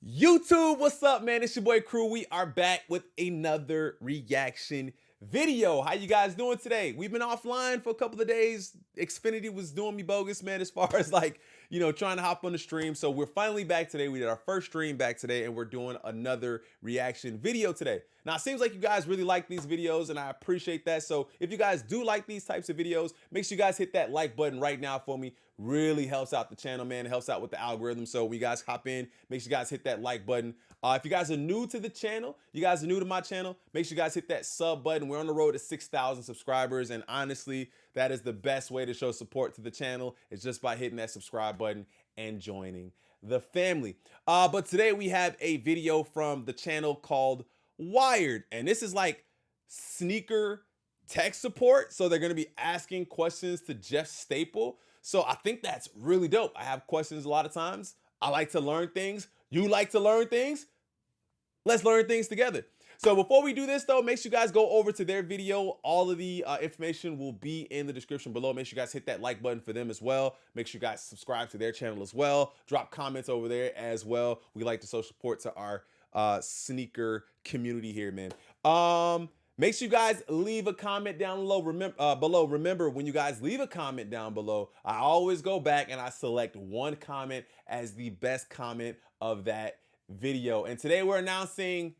YouTube, what's up, man? It's your boy Crew. We are back with another reaction video. How you guys doing today? We've been offline for a couple of days. Xfinity was doing me bogus, man, as far as trying to hop on the stream. So we're finally back today. We did our first stream back today, and we're doing another reaction video today. Now, it seems like you guys really like these videos, and I appreciate that. So if you guys do like these types of videos, make sure you guys hit that like button right now for me. Really helps out the channel, man. It helps out with the algorithm. So when you guys hop in, make sure you guys hit that like button. If you guys are new to the channel, you guys are new to my channel, make sure you guys hit that sub button. We're on the road to 6,000 subscribers. And honestly, that is the best way to show support to the channel, is just by hitting that subscribe button and joining the family. But today we have a video from the channel called Wired. And this is like sneaker tech support. So they're going to be asking questions to Jeff Staple. So I think that's really dope. I have questions a lot of times. I like to learn things. You like to learn things? Let's learn things together. So before we do this though, make sure you guys go over to their video. All of the information will be in the description below. Make sure you guys hit that like button for them as well. Make sure you guys subscribe to their channel as well. Drop comments over there as well. We like to show support to our sneaker community here, man. Make sure you guys leave a comment down below. Remember, when you guys leave a comment down below, I always go back and I select one comment as the best comment of that video. And today we're announcing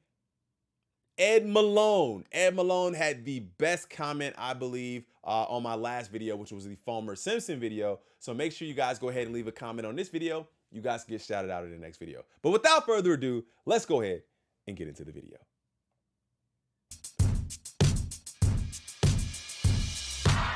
Ed Malone. Ed Malone had the best comment, I believe, on my last video, which was the Fulmer Simpson video. So make sure you guys go ahead and leave a comment on this video. You guys can get shouted out in the next video. But without further ado, let's go ahead and get into the video.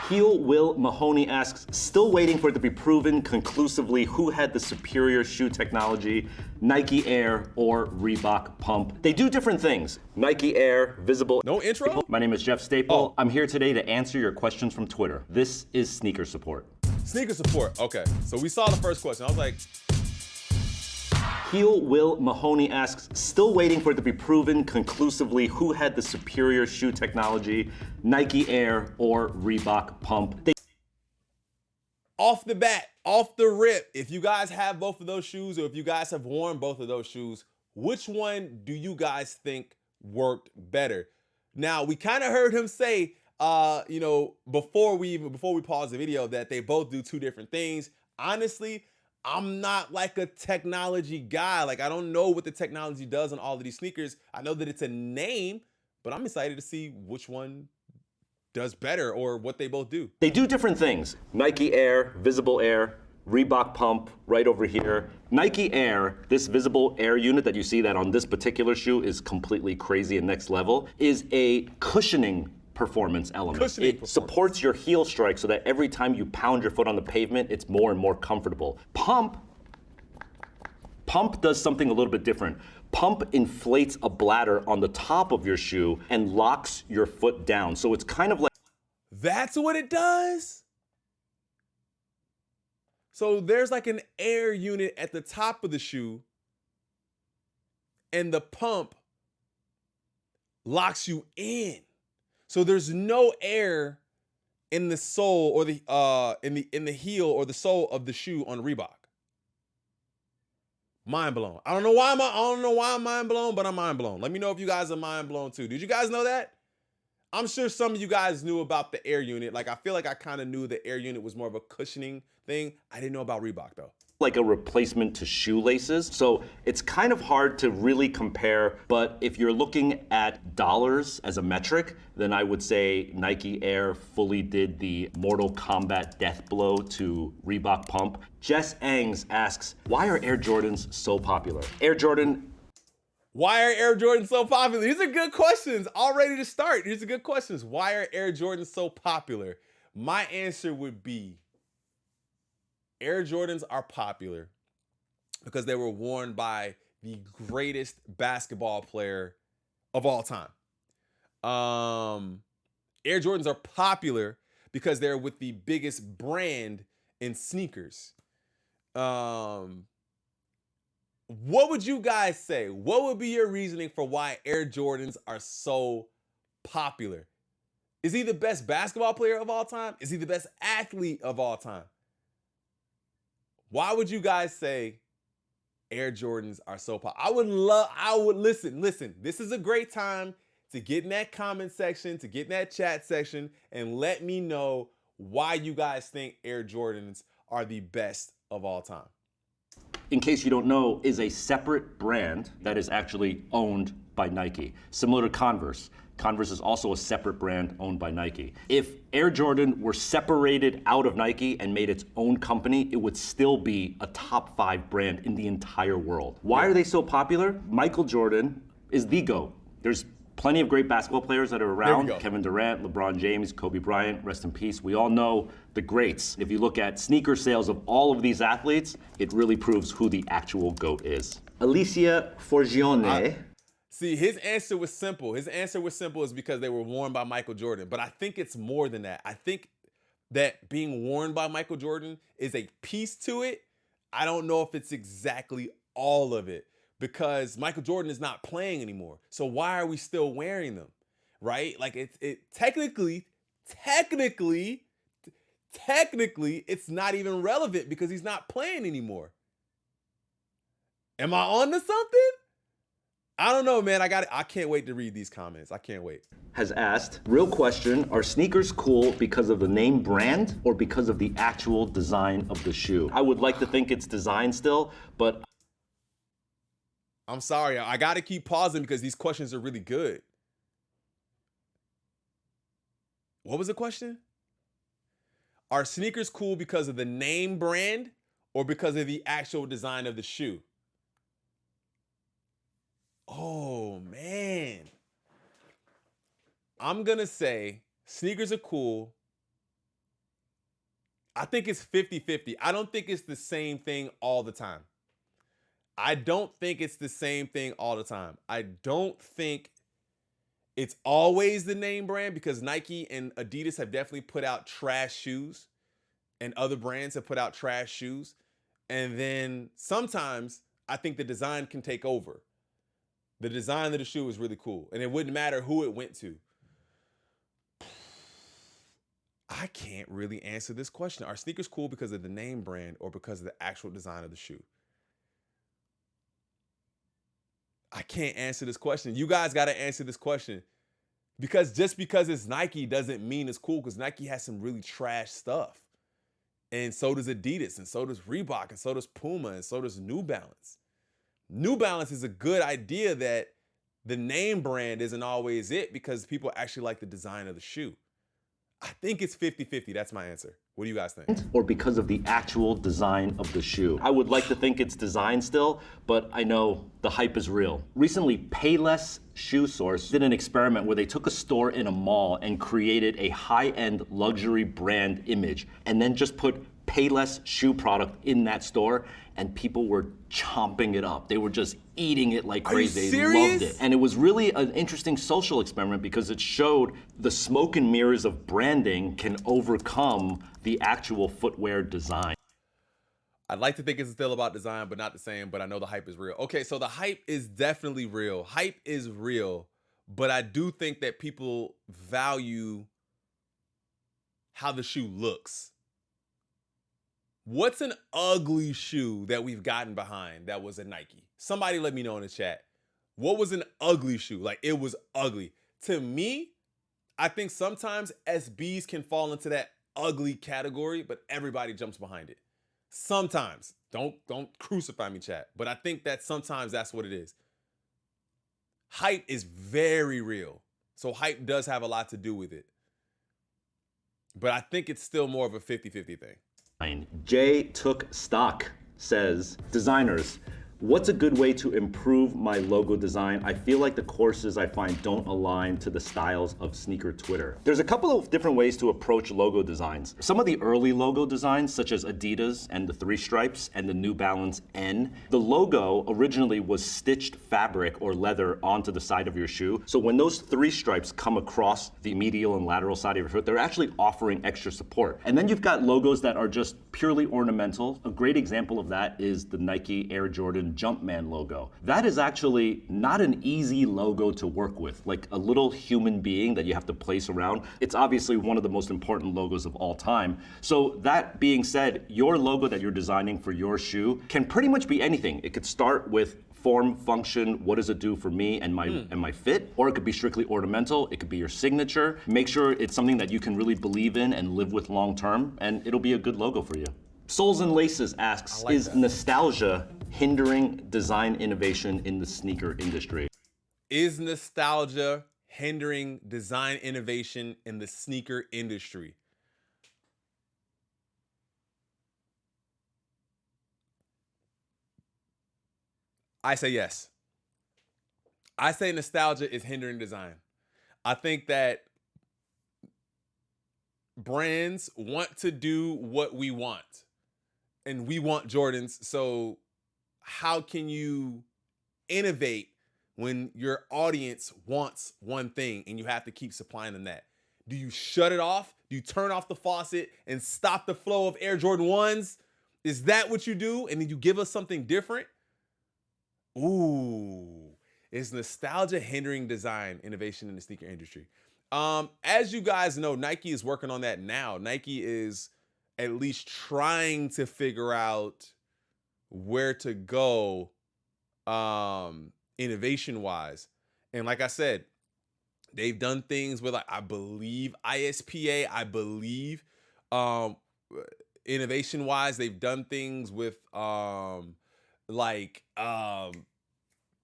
Heel Will Mahoney asks, still waiting for it to be proven conclusively who had the superior shoe technology, Nike Air or Reebok Pump. They do different things. Nike Air, visible. No intro? My name is Jeff Staple. I'm here today to answer your questions from Twitter. This is Sneaker Support. Sneaker support, okay. So we saw the first question. I was like, Heel Will Mahoney asks, still waiting for it to be proven conclusively who had the superior shoe technology, Nike Air or Reebok Pump. Off the bat, off the rip, if you guys have both of those shoes, or if you guys have worn both of those shoes, which one do you guys think worked better? Now, we kind of heard him say, before we pause the video, that they both do two different things. Honestly, I'm not like a technology guy. Like, I don't know what the technology does on all of these sneakers. I know that it's a name, but I'm excited to see which one does better or what they both do. They do different things. Nike Air, Visible Air, Reebok Pump right over here. Nike Air, this Visible Air unit that you see that on this particular shoe is completely crazy and next level, is a cushioning performance element. It supports your heel strike so that every time you pound your foot on the pavement, it's more and more comfortable. Pump does something a little bit different. Pump inflates a bladder on the top of your shoe and locks your foot down. So it's kind of like... That's what it does? So there's like an air unit at the top of the shoe, and the pump locks you in. So there's no air in the sole or the in the heel or the sole of the shoe on Reebok. Mind blown. I don't know why I'm mind blown, but I'm mind blown. Let me know if you guys are mind blown too. Did you guys know that? I'm sure some of you guys knew about the air unit. Like, I feel like I kind of knew the air unit was more of a cushioning thing. I didn't know about Reebok though. Like a replacement to shoelaces. So it's kind of hard to really compare, but if you're looking at dollars as a metric, then I would say Nike Air fully did the Mortal Kombat death blow to Reebok Pump. Jess Angs asks, why are Air Jordans so popular? Why are Air Jordans so popular? These are good questions. All ready to start. These are good questions. Why are Air Jordans so popular? My answer would be Air Jordans are popular because they were worn by the greatest basketball player of all time. Air Jordans are popular because they're with the biggest brand in sneakers. What would you guys say? What would be your reasoning for why Air Jordans are so popular? Is he the best basketball player of all time? Is he the best athlete of all time? Why would you guys say Air Jordans are so popular. Listen, this is a great time to get in that comment section, to get in that chat section, and let me know why you guys think Air Jordans are the best of all time. In case you don't know, is a separate brand that is actually owned by Nike. Similar to Converse. Converse is also a separate brand owned by Nike. If Air Jordan were separated out of Nike and made its own company, it would still be a top 5 brand in the entire world. Why are they so popular? Michael Jordan is the GOAT. There's plenty of great basketball players that are around. Kevin Durant, LeBron James, Kobe Bryant, rest in peace. We all know the greats. If you look at sneaker sales of all of these athletes, it really proves who the actual GOAT is. Alicia Forgione. See, his answer was simple. His answer was simple is because they were worn by Michael Jordan. But I think it's more than that. I think that being worn by Michael Jordan is a piece to it. I don't know if it's exactly all of it, because Michael Jordan is not playing anymore. So why are we still wearing them, right? Like technically, it's not even relevant because he's not playing anymore. Am I on to something? I don't know, man. I can't wait to read these comments. I can't wait. Has asked, real question, are sneakers cool because of the name brand or because of the actual design of the shoe? I would like to think it's design still, but I'm sorry, I got to keep pausing because these questions are really good. What was the question? Are sneakers cool because of the name brand or because of the actual design of the shoe? Oh, man. I'm going to say sneakers are cool. I think it's 50-50. I don't think it's the same thing all the time. I don't think it's the same thing all the time. I don't think it's always the name brand, because Nike and Adidas have definitely put out trash shoes and other brands have put out trash shoes. And then sometimes I think the design can take over. The design of the shoe is really cool, and it wouldn't matter who it went to. I can't really answer this question. Are sneakers cool because of the name brand or because of the actual design of the shoe? I can't answer this question. You guys got to answer this question, because just because it's Nike doesn't mean it's cool, because Nike has some really trash stuff. And so does Adidas, and so does Reebok, and so does Puma, and so does New Balance. New Balance is a good idea that the name brand isn't always it, because people actually like the design of the shoe. I think it's 50-50. That's my answer. What do you guys think? Or because of the actual design of the shoe? I would like to think it's design still, but I know the hype is real. Recently, Payless Shoe Source did an experiment where they took a store in a mall and created a high-end luxury brand image, and then just put Payless shoe product in that store, and people were chomping it up. They were just eating it like crazy. They loved it. And it was really an interesting social experiment, because it showed the smoke and mirrors of branding can overcome the actual footwear design. I'd like to think it's still about design, but not the same, but I know the hype is real. Okay, so the hype is definitely real. Hype is real, but I do think that people value how the shoe looks. What's an ugly shoe that we've gotten behind that was a Nike? Somebody let me know in the chat. What was an ugly shoe? Like, it was ugly. To me, I think sometimes SBs can fall into that ugly category, but everybody jumps behind it. Sometimes. Don't crucify me, chat. But I think that sometimes that's what it is. Hype is very real. So hype does have a lot to do with it. But I think it's still more of a 50-50 thing. Jay Took Stock says, designers, what's a good way to improve my logo design? I feel like the courses I find don't align to the styles of sneaker Twitter. There's a couple of different ways to approach logo designs. Some of the early logo designs, such as Adidas and the 3 stripes and the New Balance N, the logo originally was stitched fabric or leather onto the side of your shoe. So when those 3 stripes come across the medial and lateral side of your foot, they're actually offering extra support. And then you've got logos that are just purely ornamental. A great example of that is the Nike Air Jordan Jordan Jumpman logo. That is actually not an easy logo to work with, like a little human being that you have to place around. It's obviously one of the most important logos of all time. So that being said, your logo that you're designing for your shoe can pretty much be anything. It could start with form, function, what does it do for me and my fit, or it could be strictly ornamental, it could be your signature. Make sure it's something that you can really believe in and live with long term, and it'll be a good logo for you. Soles and Laces asks, is nostalgia hindering design innovation in the sneaker industry? Is nostalgia hindering design innovation in the sneaker industry? I say yes. I say nostalgia is hindering design. I think that brands want to do what we want, and we want Jordans. So how can you innovate when your audience wants one thing and you have to keep supplying them that? Do you shut it off? Do you turn off the faucet and stop the flow of Air Jordan 1s? Is that what you do? And then you give us something different? Ooh, is nostalgia hindering design innovation in the sneaker industry? As you guys know, Nike is working on that now. Nike is at least trying to figure out where to go innovation wise. And like I said, they've done things with, like, I believe ISPA, I believe innovation wise, they've done things with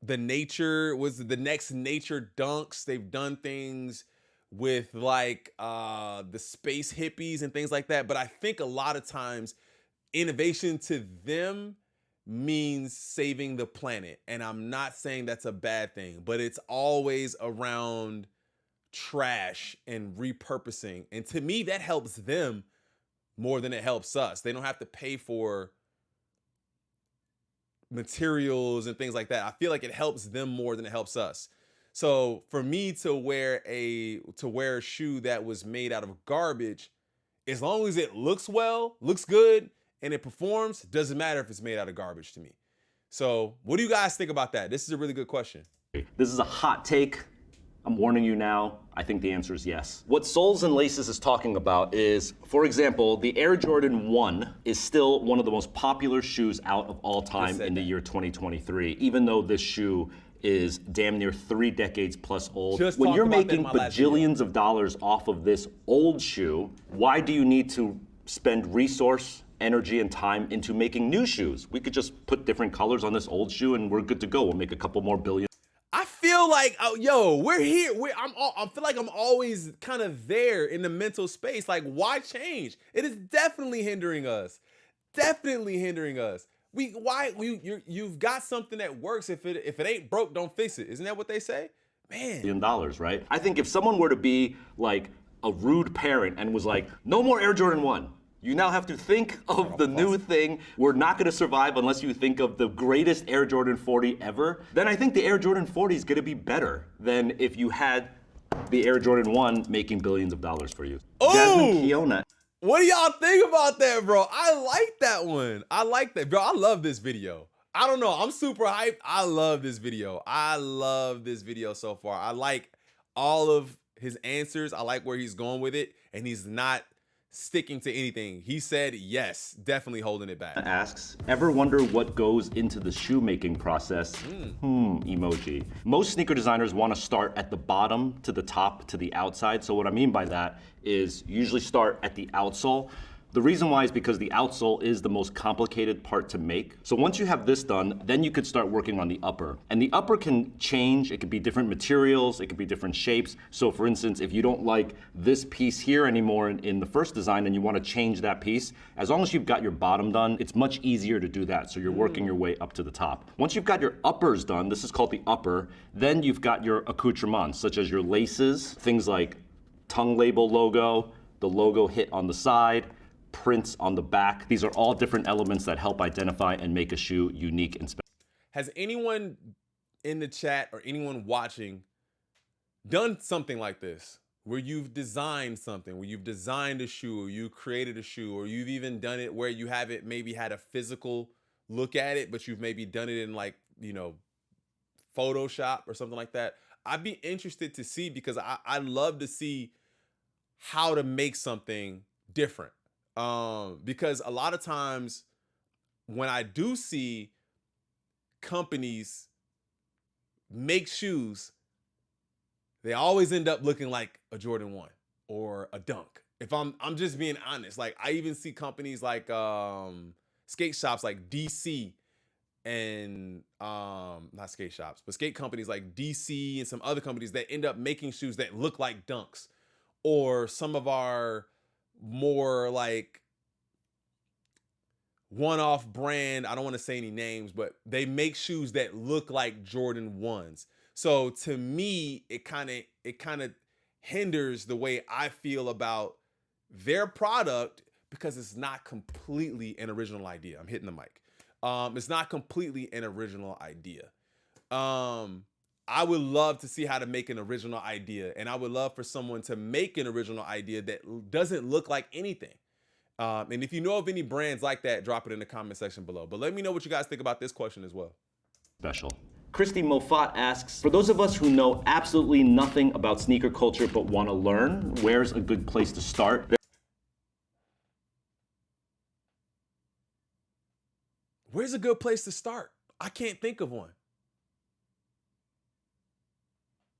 the nature was the next nature dunks. They've done things with like the space hippies and things like that. But I think a lot of times innovation to them means saving the planet. And I'm not saying that's a bad thing, but it's always around trash and repurposing. And to me, that helps them more than it helps us. They don't have to pay for materials and things like that. I feel like it helps them more than it helps us. So for me to wear a shoe that was made out of garbage, as long as it looks well, looks good, and it performs, doesn't matter if it's made out of garbage to me. So what do you guys think about that? This is a really good question. This is a hot take. I'm warning you now. I think the answer is yes. What Soles and Laces is talking about is, for example, the Air Jordan 1 is still one of the most popular shoes out of all time in the year 2023, even though this shoe is damn near 3 decades plus old. When you're making bajillions of dollars off of this old shoe, why do you need to spend resource, energy, and time into making new shoes? We could just put different colors on this old shoe and we're good to go. We'll make a couple more billion. I feel like, we're here. I feel like I'm always kind of there in the mental space. Like, why change? It is definitely hindering us. Definitely hindering us. You've got something that works. If it ain't broke, don't fix it. Isn't that what they say? Man. $1 billion, right? I think if someone were to be like a rude parent and was like, no more Air Jordan 1. You now have to think of the new thing. We're not gonna survive unless you think of the greatest Air Jordan 40 ever. Then I think the Air Jordan 40 is gonna be better than if you had the Air Jordan 1 making billions of dollars for you. Oh! Jasmine Kiona. What do y'all think about that, bro? I like that one. I like that, bro. I love this video. I don't know. I'm super hyped. I love this video. I love this video so far. I like all of his answers. I like where he's going with it, and he's not sticking to anything. He said yes, definitely holding it back. Asks, ever wonder what goes into the shoemaking process? Emoji. Most sneaker designers want to start at the bottom to the top to the outside. So what I mean by that is usually start at the outsole. The reason why is because the outsole is the most complicated part to make. So once you have this done, then you could start working on the upper. And the upper can change. It could be different materials. It could be different shapes. So for instance, if you don't like this piece here anymore in the first design and you want to change that piece, as long as you've got your bottom done, it's much easier to do that. So you're working your way up to the top. Once you've got your uppers done, this is called the upper, then you've got your accoutrements, such as your laces, things like tongue label logo, the logo hit on the side, prints on the back. These are all different elements that help identify and make a shoe unique and special. Has anyone in the chat or anyone watching done something like this, where you've designed something, where you've designed a shoe, or you created a shoe, or you've even done it where you haven't maybe had a physical look at it, but you've maybe done it in like, you know, Photoshop or something like that. I'd be interested to see, because I love to see how to make something different. Because a lot of times when I do see companies make shoes, they always end up looking like a Jordan 1 or a Dunk. If I'm just being honest, like I even see companies like skate shops like DC and not skate shops, but skate companies like DC and some other companies that end up making shoes that look like Dunks, or some of our more like one-off brand, I don't want to say any names, but they make shoes that look like Jordan 1s. So to me, it kind of hinders the way I feel about their product, because it's not completely an original idea. I'm hitting the mic. It's not completely an original idea. I would love to see how to make an original idea, and I would love for someone to make an original idea that doesn't look like anything. And if you know of any brands like that, drop it in the comment section below. But let me know what you guys think about this question as well. Special. Christy Moffat asks, for those of us who know absolutely nothing about sneaker culture but want to learn, where's a good place to start? Where's a good place to start? I can't think of one.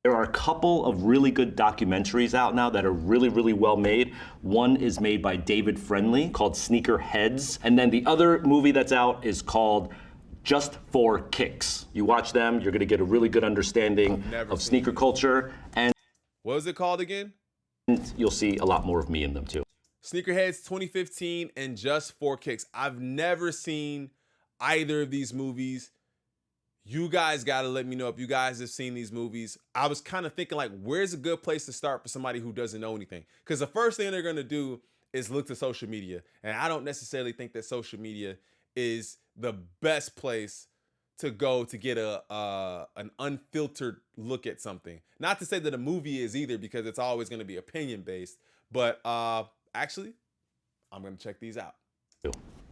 There are a couple of really good documentaries out now that are really, really well made. One is made by David Friendly called Sneaker Heads. And then the other movie that's out is called Just for Kicks. You watch them, you're gonna get a really good understanding of sneaker culture. And what was it called again? You'll see a lot more of me in them too. Sneakerheads 2015 and Just for Kicks. I've never seen either of these movies. You guys got to let me know if you guys have seen these movies. I was kind of thinking like, where's a good place to start for somebody who doesn't know anything? Because the first thing they're going to do is look to social media. And I don't necessarily think that social media is the best place to go to get an unfiltered look at something. Not to say that a movie is either, because it's always going to be opinion based. But actually, I'm going to check these out.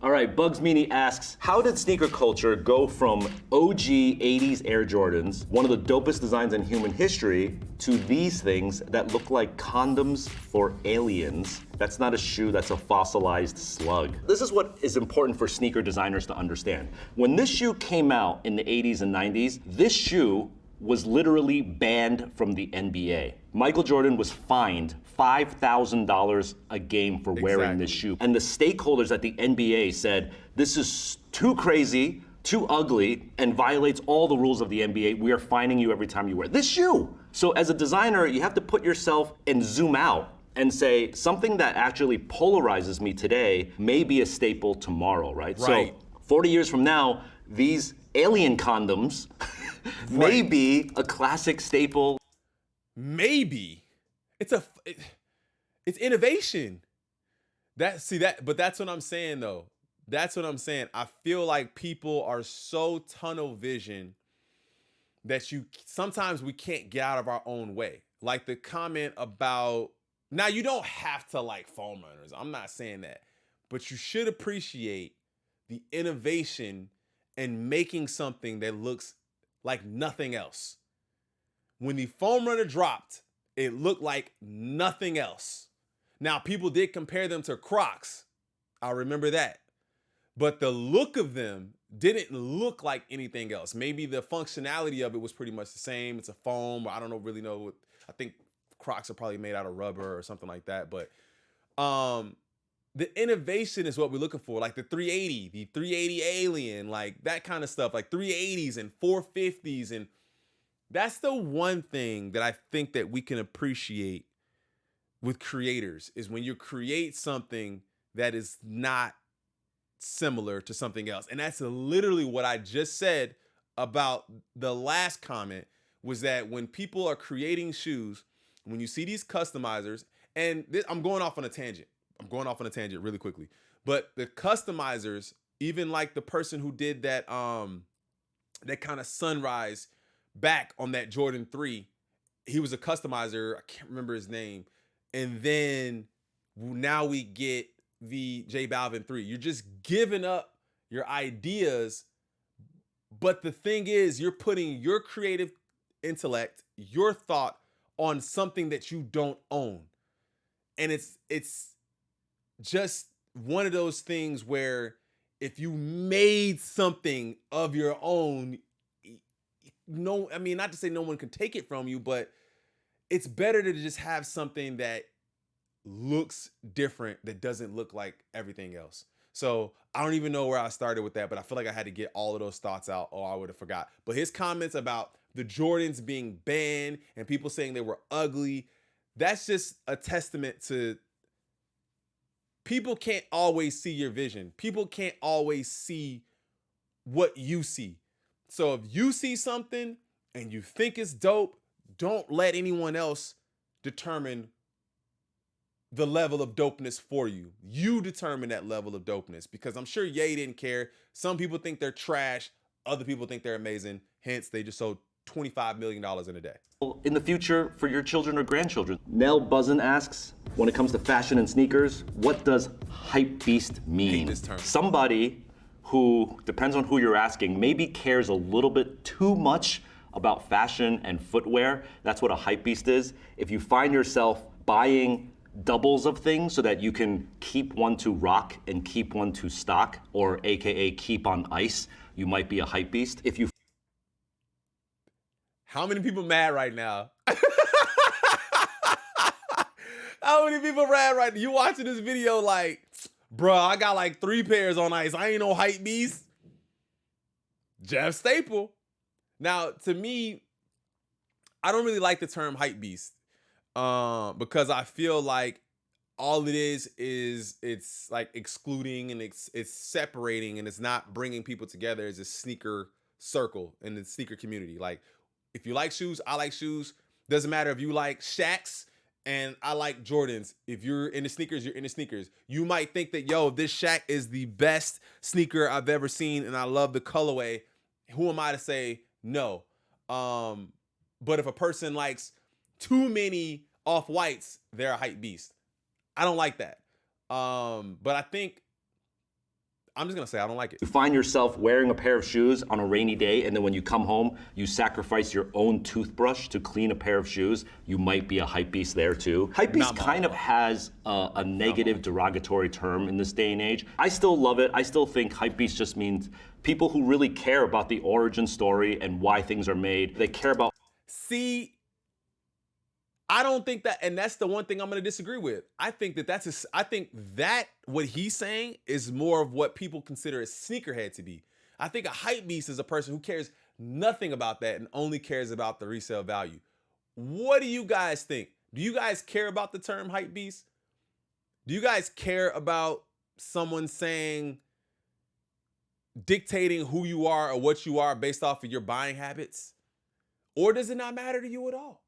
All right, Bugs Meany asks, how did sneaker culture go from OG 80s Air Jordans, one of the dopest designs in human history, to these things that look like condoms for aliens? That's not a shoe, that's a fossilized slug. This is what is important for sneaker designers to understand. When this shoe came out in the 80s and 90s, this shoe was literally banned from the NBA. Michael Jordan was fined $5,000 a game for wearing this shoe. And the stakeholders at the NBA said, this is too crazy, too ugly, and violates all the rules of the NBA. We are fining you every time you wear this shoe. So as a designer, you have to put yourself and zoom out and say, something that actually polarizes me today may be a staple tomorrow, right? So 40 years from now, these alien condoms may be a classic staple. Maybe. It's innovation. But that's what I'm saying though. That's what I'm saying. I feel like people are so tunnel vision that sometimes we can't get out of our own way. Like the comment about, now you don't have to like foam runners. I'm not saying that, but you should appreciate the innovation and making something that looks like nothing else. When the foam runner dropped, it looked like nothing else. Now, people did compare them to Crocs. I remember that. But the look of them didn't look like anything else. Maybe the functionality of it was pretty much the same. It's a foam. I don't really know. I think Crocs are probably made out of rubber or something like that. But the innovation is what we're looking for. Like the 380 Alien, like that kind of stuff. Like 380s and 450s, and that's the one thing that I think that we can appreciate with creators, is when you create something that is not similar to something else. And that's literally what I just said about the last comment, was that when people are creating shoes, when you see these customizers, and I'm going off on a tangent really quickly, but the customizers, even like the person who did that that kind of sunrise back on that Jordan 3, he was a customizer. I can't remember his name. And then now we get the J Balvin 3. You're just giving up your ideas. But the thing is, you're putting your creative intellect, your thought on something that you don't own. And it's just one of those things where if you made something of your own, no, I mean, not to say no one can take it from you, but it's better to just have something that looks different, that doesn't look like everything else. So I don't even know where I started with that, but I feel like I had to get all of those thoughts out or I would have forgot. But his comments about the Jordans being banned and people saying they were ugly, that's just a testament to people can't always see your vision. People can't always see what you see. So if you see something and you think it's dope, don't let anyone else determine the level of dopeness for you. You determine that level of dopeness, because I'm sure Ye didn't care. Some people think they're trash. Other people think they're amazing. Hence, they just sold $25 million in a day. In the future for your children or grandchildren. Nell Buzzin asks, when it comes to fashion and sneakers, what does hype beast mean? This term. Somebody who, depends on who you're asking, maybe cares a little bit too much about fashion and footwear. That's what a hype beast is. If you find yourself buying doubles of things so that you can keep one to rock and keep one to stock, or AKA keep on ice, you might be a hype beast. If you How many people mad right now? How many people mad right now? You watching this video like, bruh, I got like 3 pairs on ice. I ain't no hype beast. Jeff Staple. Now, to me, I don't really like the term hype beast because I feel like all it is it's like excluding and it's separating, and it's not bringing people together as a sneaker circle in the sneaker community. Like, if you like shoes, I like shoes. Doesn't matter if you like Shaqs and I like Jordans. If you're into sneakers, you're into sneakers. You might think that, yo, this Shaq is the best sneaker I've ever seen and I love the colorway. Who am I to say no? But if a person likes too many off-whites, they're a hype beast. I don't like that. But I think I'm just gonna say I don't like it. You find yourself wearing a pair of shoes on a rainy day, and then when you come home, you sacrifice your own toothbrush to clean a pair of shoes, you might be a hype beast there too. Hype beast kind of has a negative derogatory term in this day and age. I still love it. I still think hype beast just means people who really care about the origin story and why things are made. They care about. See, I don't think that, and that's the one thing I'm going to disagree with. I think that I think that what he's saying is more of what people consider a sneakerhead to be. I think a hype beast is a person who cares nothing about that and only cares about the resale value. What do you guys think? Do you guys care about the term hype beast? Do you guys care about someone dictating who you are or what you are based off of your buying habits? Or does it not matter to you at all?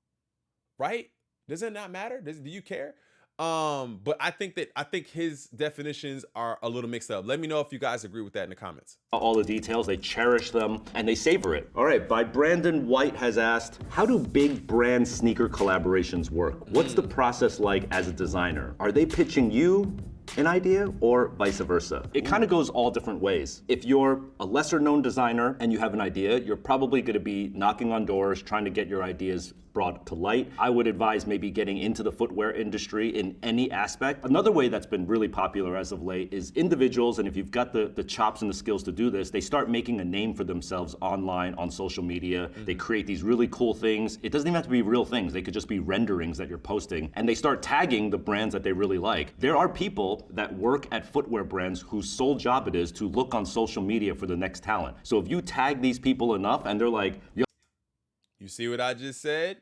Right? Does it not matter? Do you care? But I think his definitions are a little mixed up. Let me know if you guys agree with that in the comments. All the details, they cherish them, and they savor it. All right, by Brandon White has asked, how do big brand sneaker collaborations work? What's the process like as a designer? Are they pitching you an idea or vice versa? It kind of goes all different ways. If you're a lesser known designer and you have an idea, you're probably gonna be knocking on doors, trying to get your ideas brought to light. I would advise maybe getting into the footwear industry in any aspect. Another way that's been really popular as of late is individuals, and if you've got the chops and the skills to do this, they start making a name for themselves online, on social media. They create these really cool things. It doesn't even have to be real things. They could just be renderings that you're posting, and they start tagging the brands that they really like. There are people that work at footwear brands whose sole job it is to look on social media for the next talent. So if you tag these people enough and they're like, yo, you see what I just said?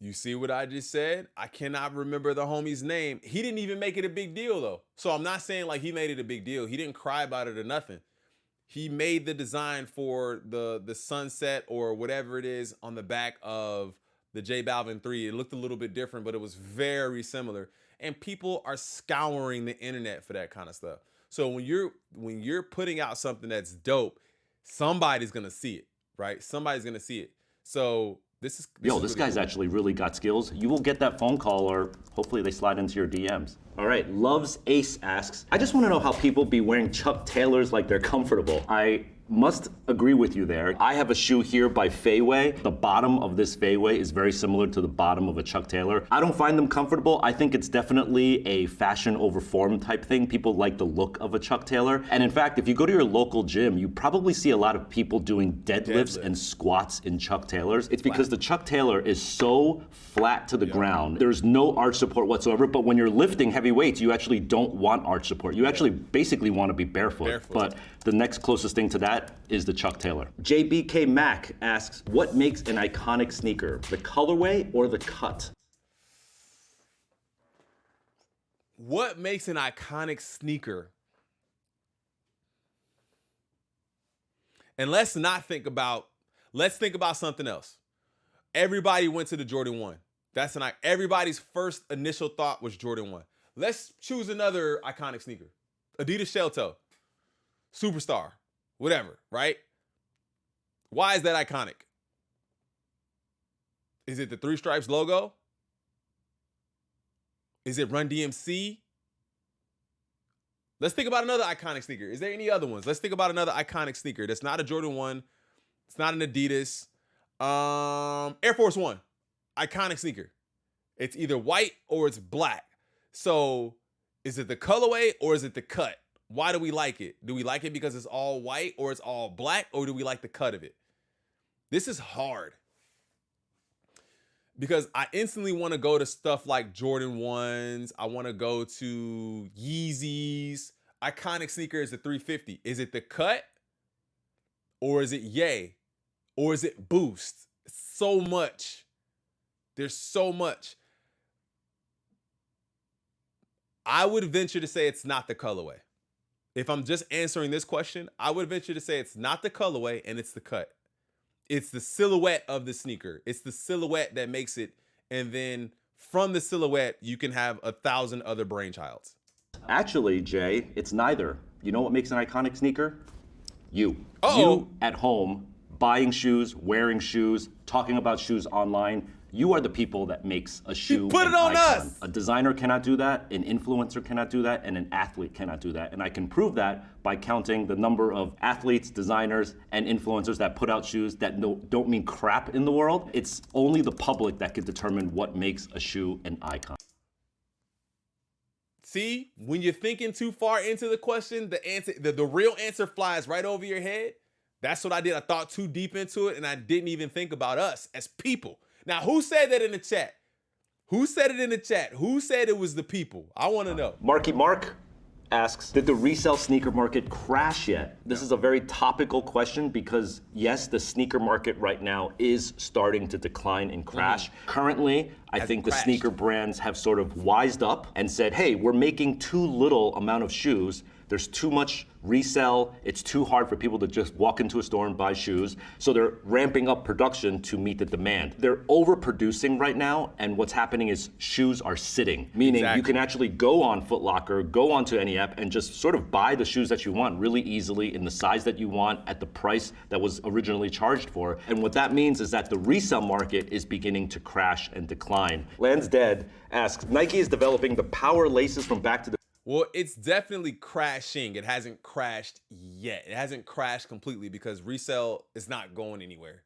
You see what I just said? I cannot remember the homie's name. He didn't even make it a big deal though. So I'm not saying like he made it a big deal. He didn't cry about it or nothing. He made the design for the sunset or whatever it is on the back of the J Balvin 3. It looked a little bit different, but it was very similar. And people are scouring the internet for that kind of stuff. So when you're putting out something that's dope, somebody's gonna see it, right? Somebody's gonna see it. So Yo, this really guy's cool. actually really got skills. You will get that phone call, or hopefully they slide into your DMs. All right, Loves Ace asks, I just want to know how people be wearing Chuck Taylors like they're comfortable. I must agree with you there. I have a shoe here by Fayway. The bottom of this Fayway is very similar to the bottom of a Chuck Taylor. I don't find them comfortable. I think it's definitely a fashion over form type thing. People like the look of a Chuck Taylor. And in fact, if you go to your local gym, you probably see a lot of people doing deadlifts and squats in Chuck Taylors. It's because the Chuck Taylor is so flat to the ground. There's no arch support whatsoever, but when you're lifting heavy weights, you actually don't want arch support. You actually basically want to be barefoot. But the next closest thing to that is the Chuck Taylor. JBK Mac asks, what makes an iconic sneaker? The colorway or the cut? What makes an iconic sneaker? And let's think about something else. Everybody went to the Jordan 1. Everybody's first initial thought was Jordan 1. Let's choose another iconic sneaker. Adidas Shell Toe. Superstar. Whatever, right? Why is that iconic? Is it the 3 Stripes logo? Is it Run DMC? Let's think about another iconic sneaker. Is there any other ones? Let's think about another iconic sneaker that's not a Jordan 1. It's not an Adidas. Air Force One. Iconic sneaker. It's either white or it's black. So is it the colorway or is it the cut? Why do we like it? Do we like it because it's all white or it's all black, or do we like the cut of it? This is hard because I instantly want to go to stuff like Jordan 1s. I want to go to Yeezys. Iconic sneaker is the 350. Is it the cut or is it Yay or is it Boost? So much. There's so much. I would venture to say it's not the colorway. If I'm just answering this question, I would venture to say it's not the colorway and it's the cut. It's the silhouette of the sneaker. It's the silhouette that makes it. And then from the silhouette, you can have 1,000 other brainchilds. Actually, Jay, it's neither. You know what makes an iconic sneaker? You. Uh-oh. You at home, buying shoes, wearing shoes, talking about shoes online. You are the people that makes a shoe. Put it on icon. us. A designer cannot do that, an influencer cannot do that, and an athlete cannot do that. And I can prove that by counting the number of athletes, designers, and influencers that put out shoes that don't mean crap in the world. It's only the public that can determine what makes a shoe an icon. See, when you're thinking too far into the question, the real answer flies right over your head. That's what I did. I thought too deep into it, and I didn't even think about us as people. Now, who said that in the chat? Who said it in the chat? Who said it was the people? I want to know. Marky Mark asks, did the resale sneaker market crash yet? This is a very topical question because, yes, the sneaker market right now is starting to decline and crash. Currently, I think the sneaker brands have sort of wised up and said, hey, we're making too little amount of shoes. There's too much resell. It's too hard for people to just walk into a store and buy shoes. So they're ramping up production to meet the demand. They're overproducing right now, and what's happening is shoes are sitting, meaning you can actually go on Foot Locker, go onto any app, and just sort of buy the shoes that you want really easily in the size that you want at the price that was originally charged for. And what that means is that the resale market is beginning to crash and decline. Land's Dead asks, Nike is developing the power laces from Back to the Well, it's definitely crashing. It hasn't crashed yet. It hasn't crashed completely because resale is not going anywhere.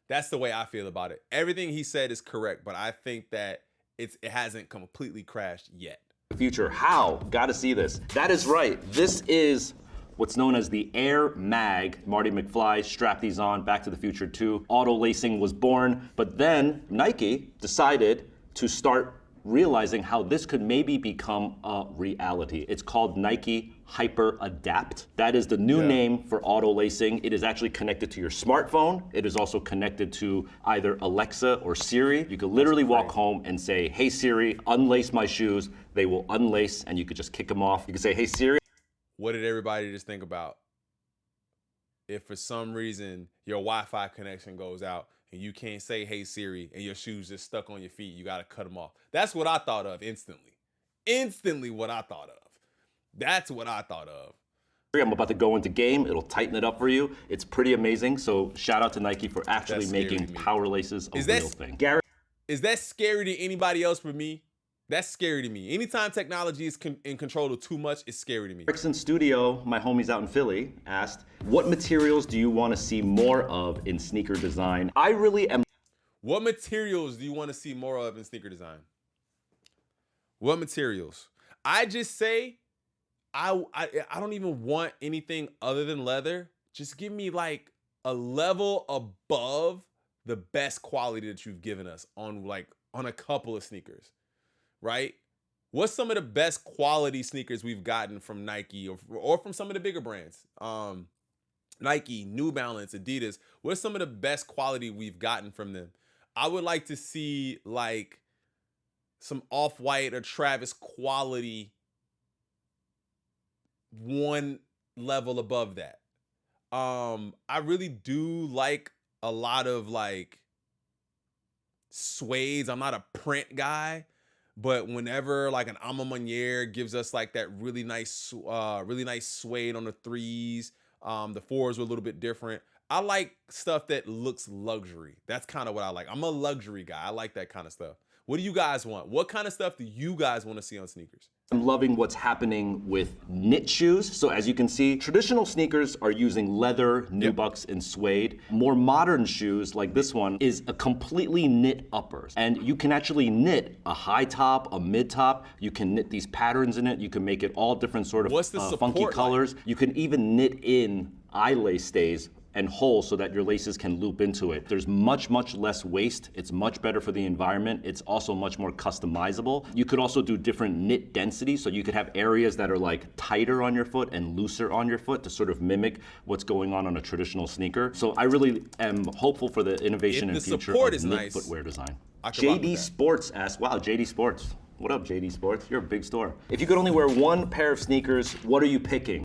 That's the way I feel about it. Everything he said is correct, but I think that it hasn't completely crashed yet. future. How? Gotta see this. That is right. This is what's known as the Air Mag. Marty McFly strapped these on, Back to the Future 2. Auto lacing was born, but then Nike decided to start realizing how this could maybe become a reality. It's called Nike Hyper Adapt. That is the new name for auto lacing. It is actually connected to your smartphone. It is also connected to either Alexa or Siri. You could literally walk home and say, hey Siri, unlace my shoes. They will unlace and you could just kick them off. You could say, hey Siri. What did everybody just think about? If for some reason your Wi-Fi connection goes out and you can't say, hey Siri, and your shoes just stuck on your feet, you gotta cut them off. That's what I thought of instantly. Instantly what I thought of. That's what I thought of. I'm about to go into game. It'll tighten it up for you. It's pretty amazing. So shout out to Nike for actually making power laces a real thing. Gary, is that scary to anybody else but me? That's scary to me. Anytime technology is in control of too much, it's scary to me. Erickson Studio, my homies out in Philly, asked, what materials do you want to see more of in sneaker design? I really am. What materials do you want to see more of in sneaker design? What materials? I just say, I don't even want anything other than leather. Just give me like a level above the best quality that you've given us on a couple of sneakers, right? What's some of the best quality sneakers we've gotten from Nike or from some of the bigger brands? Nike, New Balance, Adidas. What's some of the best quality we've gotten from them? I would like to see like some Off-White or Travis quality one level above that. I really do like a lot of like suedes. I'm not a print guy, but whenever like an Ama Maniere gives us like that really nice suede on the threes, the fours were a little bit different. I like stuff that looks luxury. That's kind of what I like. I'm a luxury guy. I like that kind of stuff. What do you guys want? What kind of stuff do you guys want to see on sneakers? I'm loving what's happening with knit shoes. So as you can see, traditional sneakers are using leather, nubucks, and suede. More modern shoes like this one is a completely knit uppers. And you can actually knit a high top, a mid top. You can knit these patterns in it. You can make it all different sort of funky colors. Like? You can even knit in eye lace stays and holes so that your laces can loop into it. There's much, much less waste. It's much better for the environment. It's also much more customizable. You could also do different knit densities, so you could have areas that are like tighter on your foot and looser on your foot to sort of mimic what's going on a traditional sneaker. So I really am hopeful for the innovation and future of knit footwear design. JD Sports asks, wow, JD Sports. What up, JD Sports? You're a big store. If you could only wear one pair of sneakers, what are you picking?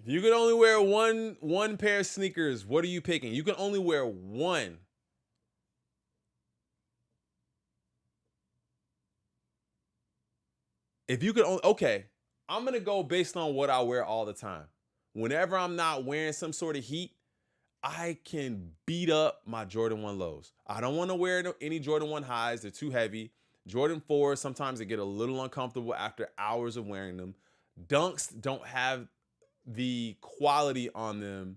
If you could only wear one pair of sneakers, what are you picking? You can only wear one. If you could only, okay, I'm gonna go based on what I wear all the time. Whenever I'm not wearing some sort of heat, I can beat up my Jordan 1 lows. I don't want to wear any Jordan 1 highs. They're too heavy. Jordan 4s, sometimes they get a little uncomfortable after hours of wearing them. Dunks don't have the quality on them.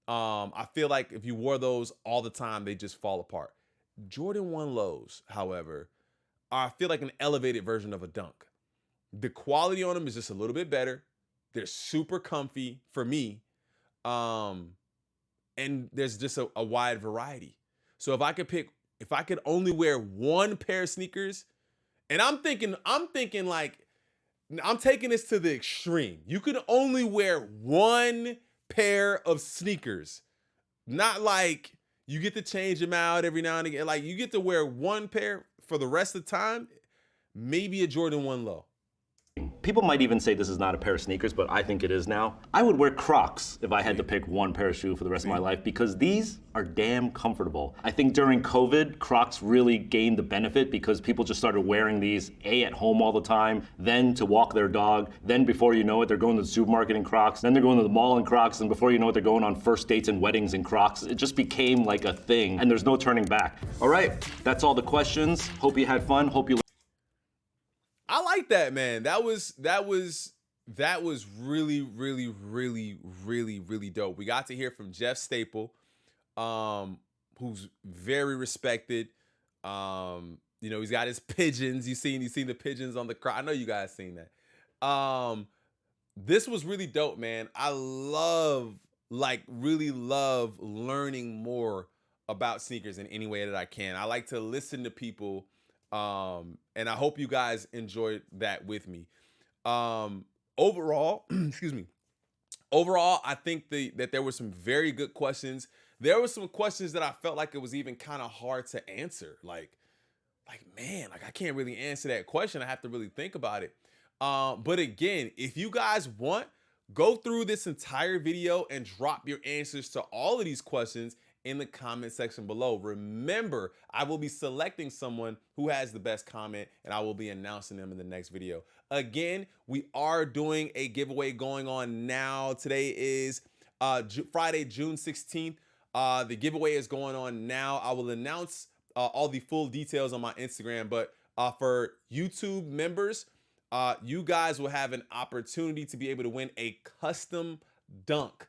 I feel like if you wore those all the time, they just fall apart. Jordan 1 lows, however, I feel like an elevated version of a dunk. The quality on them is just a little bit better. They're super comfy for me. And there's just a wide variety. So if I could only wear one pair of sneakers, and I'm thinking like, I'm taking this to the extreme. You can only wear one pair of sneakers. Not like you get to change them out every now and again. Like you get to wear one pair for the rest of the time, maybe a Jordan 1 low. People might even say this is not a pair of sneakers, but I think it is now. I would wear Crocs if I had to pick one pair of shoes for the rest of my life because these are damn comfortable. I think during COVID, Crocs really gained the benefit because people just started wearing these at home all the time, then to walk their dog, then before you know it, they're going to the supermarket in Crocs, then they're going to the mall in Crocs, and before you know it, they're going on first dates and weddings in Crocs. It just became like a thing, and there's no turning back. All right, that's all the questions. Hope you had fun. Hope you I like that, man. That was really, really, really, really, really dope. We got to hear from Jeff Staple, who's very respected. He's got his pigeons. You seen the pigeons on the crowd. I know you guys seen that. This was really dope, man. I really love learning more about sneakers in any way that I can. I like to listen to people. And I hope you guys enjoyed that with me. Overall, excuse me. Overall, I think that there were some very good questions. There were some questions that I felt like it was even kind of hard to answer. Like, man, I can't really answer that question. I have to really think about it. But again, if you guys want, go through this entire video and drop your answers to all of these questions in the comment section below. Remember, I will be selecting someone who has the best comment and I will be announcing them in the next video. Again, we are doing a giveaway going on now. Today is Friday, June 16th. The giveaway is going on now. I will announce all the full details on my Instagram, but for YouTube members, you guys will have an opportunity to be able to win a custom dunk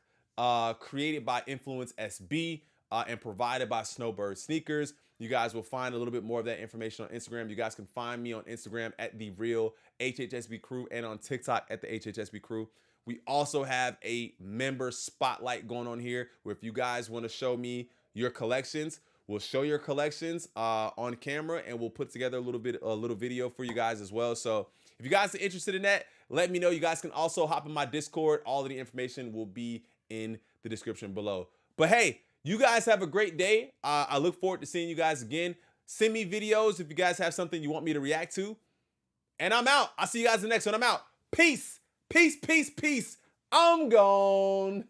created by Influence SB and provided by Snowbird Sneakers. You guys will find a little bit more of that information on Instagram. You guys can find me on Instagram at the real HHSB Crew and on TikTok at the HHSB Crew. We also have a member spotlight going on here where if you guys want to show me your collections, we'll show your collections on camera, and we'll put together a little video for you guys as well. So if you guys are interested in that, let me know. You guys can also hop in my Discord. All of the information will be in the description below. But hey, you guys have a great day. I look forward to seeing you guys again. Send me videos if you guys have something you want me to react to. And I'm out. I'll see you guys in the next one. I'm out. Peace. Peace, peace, peace. I'm gone.